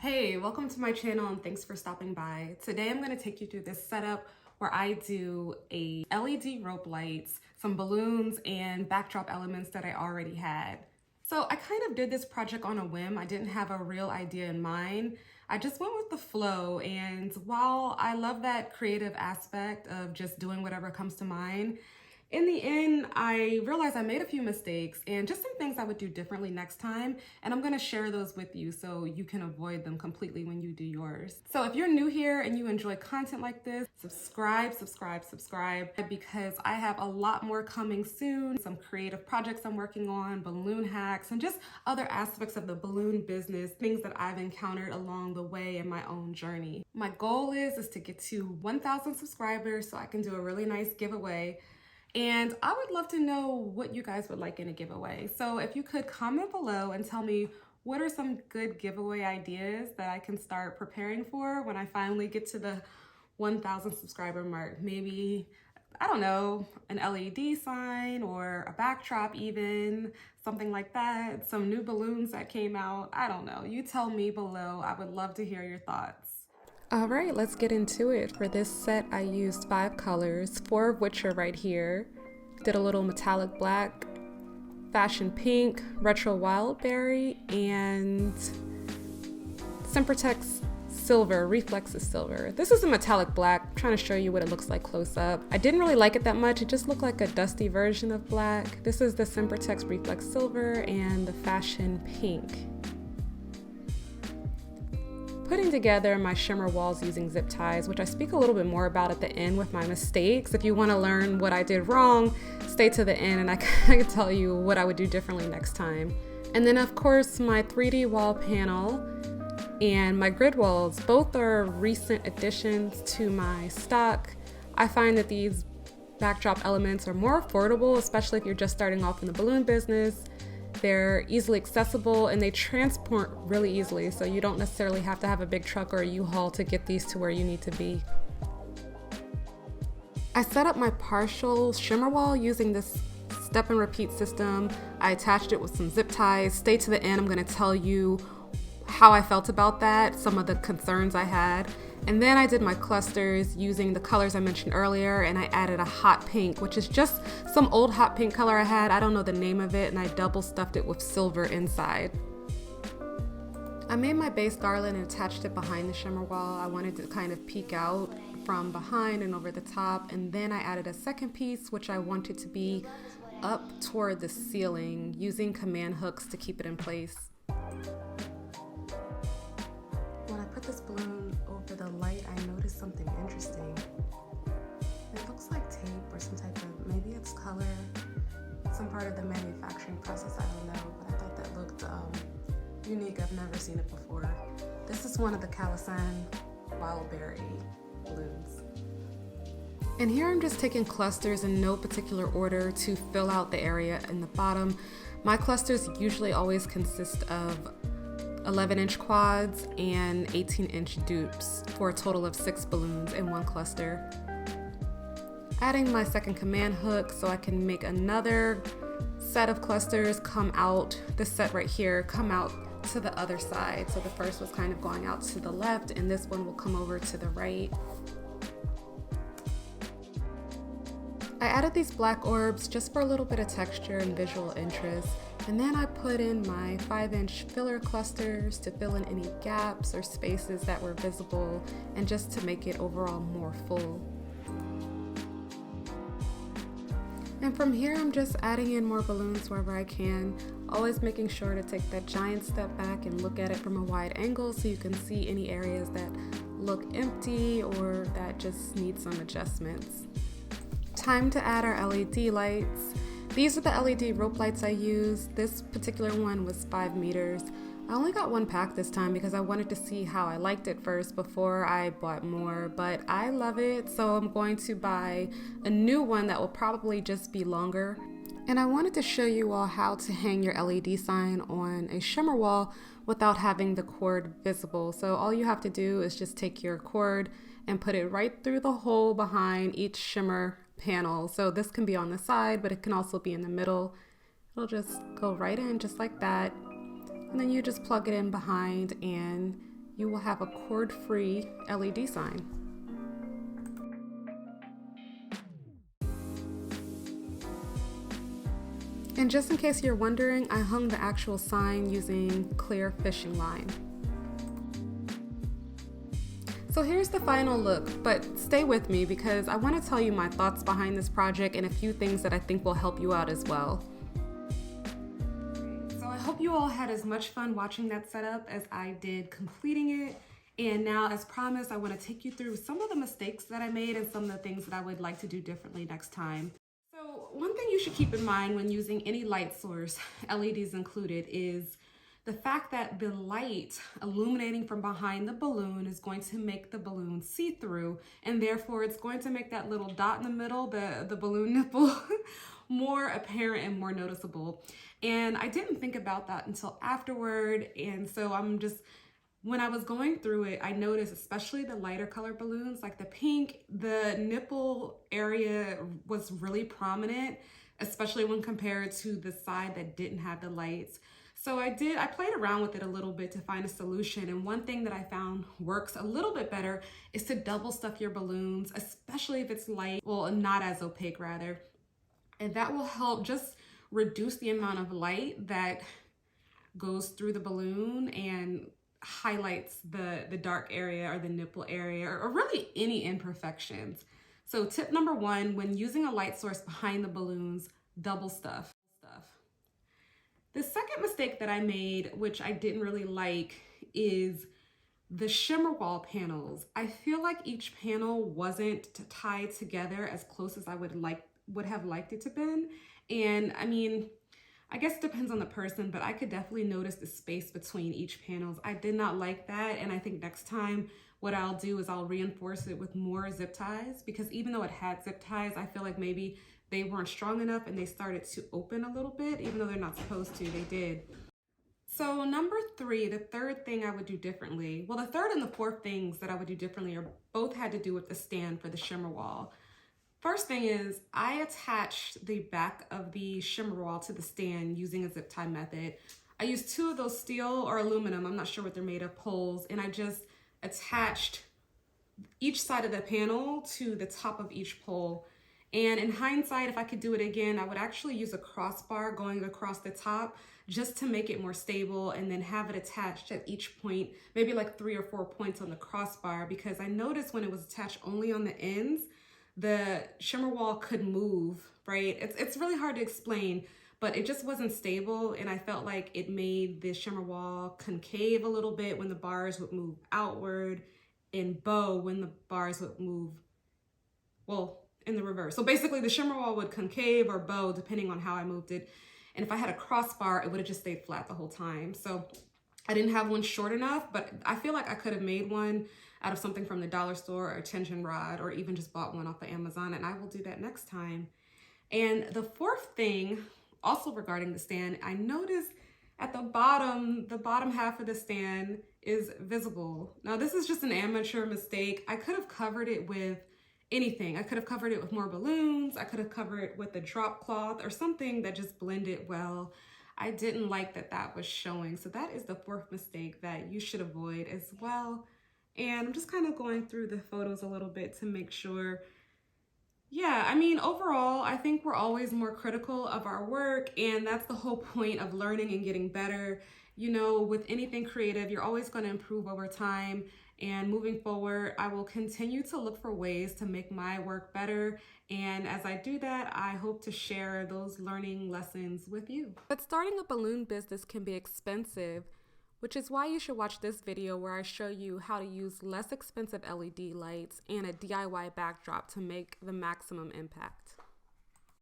Hey, welcome to my channel and thanks for stopping by. Today I'm going to take you through this setup where I do a LED rope lights, some balloons, and backdrop elements that I already had. So I kind of did this project on a whim. I didn't have a real idea in mind. I just went with the flow, and while I love that creative aspect of just doing whatever comes to mind, in the end, I realized I made a few mistakes and just some things I would do differently next time. And I'm gonna share those with you so you can avoid them completely when you do yours. So if you're new here and you enjoy content like this, subscribe, because I have a lot more coming soon. Some creative projects I'm working on, balloon hacks, and just other aspects of the balloon business, things that I've encountered along the way in my own journey. My goal is to get to 1,000 subscribers so I can do a really nice giveaway. And I would love to know what you guys would like in a giveaway. So if you could comment below and tell me what are some good giveaway ideas that I can start preparing for when I finally get to the 1,000 subscriber mark. Maybe, I don't know, an LED sign or a backdrop even, something like that. Some new balloons that came out. I don't know. You tell me below. I would love to hear your thoughts. All right, let's get into it. For this set, I used 5 colors, 4 of which are right here. Did a little metallic black, fashion pink, retro wildberry, and Sempertex silver, reflexes silver. This is a metallic black. I'm trying to show you what it looks like close up. I didn't really like it that much. It just looked like a dusty version of black. This is the Sempertex reflex silver and the fashion pink. Putting together my shimmer walls using zip ties, which I speak a little bit more about at the end with my mistakes. If you want to learn what I did wrong, stay to the end and I can tell you what I would do differently next time. And then of course my 3D wall panel and my grid walls, both are recent additions to my stock. I find that these backdrop elements are more affordable, especially if you're just starting off in the balloon business. They're easily accessible and they transport really easily, so you don't necessarily have to have a big truck or a U-Haul to get these to where you need to be. I set up my partial shimmer wall using this step and repeat system. I attached it with some zip ties. Stay to the end, I'm going to tell you how I felt about that, some of the concerns I had. And then I did my clusters using the colors I mentioned earlier, and I added a hot pink, which is just some old hot pink color I had. I don't know the name of it, and I double stuffed it with silver inside. I made my base garland and attached it behind the shimmer wall. I wanted to kind of peek out from behind and over the top, and then I added a second piece, which I wanted to be up toward the ceiling, using command hooks to keep it in place. When I put this balloon over the light, I noticed something interesting. It looks like tape or some type of, maybe it's color, some part of the manufacturing process, I don't know, but I thought that looked unique. I've never seen it before. This is one of the Garland wildberry balloons. And here I'm just taking clusters in no particular order to fill out the area in the bottom. My clusters usually always consist of 11-inch quads and 18-inch dupes for a total of 6 balloons in one cluster. Adding my second command hook so I can make another set of clusters come out, this set right here, come out to the other side. So the first was kind of going out to the left and this one will come over to the right. I added these black orbs just for a little bit of texture and visual interest. And then I put in my 5-inch filler clusters to fill in any gaps or spaces that were visible and just to make it overall more full. And from here I'm just adding in more balloons wherever I can, always making sure to take that giant step back and look at it from a wide angle so you can see any areas that look empty or that just need some adjustments. Time to add our LED lights. These are the LED rope lights I used. This particular one was 5 meters. I only got 1 pack this time because I wanted to see how I liked it first before I bought more, but I love it, so I'm going to buy a new one that will probably just be longer. And I wanted to show you all how to hang your LED sign on a shimmer wall without having the cord visible. So all you have to do is just take your cord and put it right through the hole behind each shimmer panel. So this can be on the side, but it can also be in the middle. It'll just go right in just like that. And then you just plug it in behind and you will have a cord-free LED sign. And just in case you're wondering, I hung the actual sign using clear fishing line. So here's the final look, but stay with me because I want to tell you my thoughts behind this project and a few things that I think will help you out as well. So I hope you all had as much fun watching that setup as I did completing it. And now, as promised, I want to take you through some of the mistakes that I made and some of the things that I would like to do differently next time. So one thing you should keep in mind when using any light source, LEDs included, is the fact that the light illuminating from behind the balloon is going to make the balloon see-through, and therefore it's going to make that little dot in the middle, the balloon nipple, more apparent and more noticeable. And I didn't think about that until afterward, and so when I was going through it, I noticed, especially the lighter color balloons, like the pink, the nipple area was really prominent, especially when compared to the side that didn't have the lights. So I played around with it a little bit to find a solution. And one thing that I found works a little bit better is to double stuff your balloons, especially if it's light, well, not as opaque rather. And that will help just reduce the amount of light that goes through the balloon and highlights the dark area or the nipple area or really any imperfections. So tip number one, when using a light source behind the balloons, double stuff. The second mistake that I made, which I didn't really like, is the shimmer wall panels. I feel like each panel wasn't tied together as close as I would have liked it to been. And I mean, I guess it depends on the person, but I could definitely notice the space between each panels. I did not like that, and I think next time what I'll do is I'll reinforce it with more zip ties, because even though it had zip ties, I feel like maybe they weren't strong enough and they started to open a little bit, even though they're not supposed to, they did. So number three, the third thing I would do differently, well, the third and the fourth things that I would do differently are both had to do with the stand for the shimmer wall. First thing is I attached the back of the shimmer wall to the stand using a zip tie method. I used two of those steel or aluminum, I'm not sure what they're made of, poles, and I just attached each side of the panel to the top of each pole. And in hindsight, if I could do it again, I would actually use a crossbar going across the top just to make it more stable, and then have it attached at each point, maybe like 3 or 4 points on the crossbar, because I noticed when it was attached only on the ends, the shimmer wall could move, right? It's really hard to explain, but it just wasn't stable, and I felt like it made the shimmer wall concave a little bit when the bars would move outward, and bow when the bars would move, well, in the reverse. So basically the shimmer wall would concave or bow depending on how I moved it. And if I had a crossbar, it would have just stayed flat the whole time. So I didn't have one short enough, but I feel like I could have made one out of something from the dollar store or a tension rod, or even just bought one off of Amazon, and I will do that next time. And the fourth thing, also regarding the stand, I noticed at the bottom half of the stand is visible. Now this is just an amateur mistake. I could have covered it with anything. I could have covered it with more balloons. I could have covered it with a drop cloth or something that just blended well. I didn't like that was showing. So that is the fourth mistake that you should avoid as well. And I'm just kind of going through the photos a little bit to make sure. Yeah, I mean, overall, I think we're always more critical of our work, and that's the whole point of learning and getting better. You know, with anything creative, you're always going to improve over time. And moving forward, I will continue to look for ways to make my work better. And as I do that, I hope to share those learning lessons with you. But starting a balloon business can be expensive, which is why you should watch this video where I show you how to use less expensive LED lights and a DIY backdrop to make the maximum impact.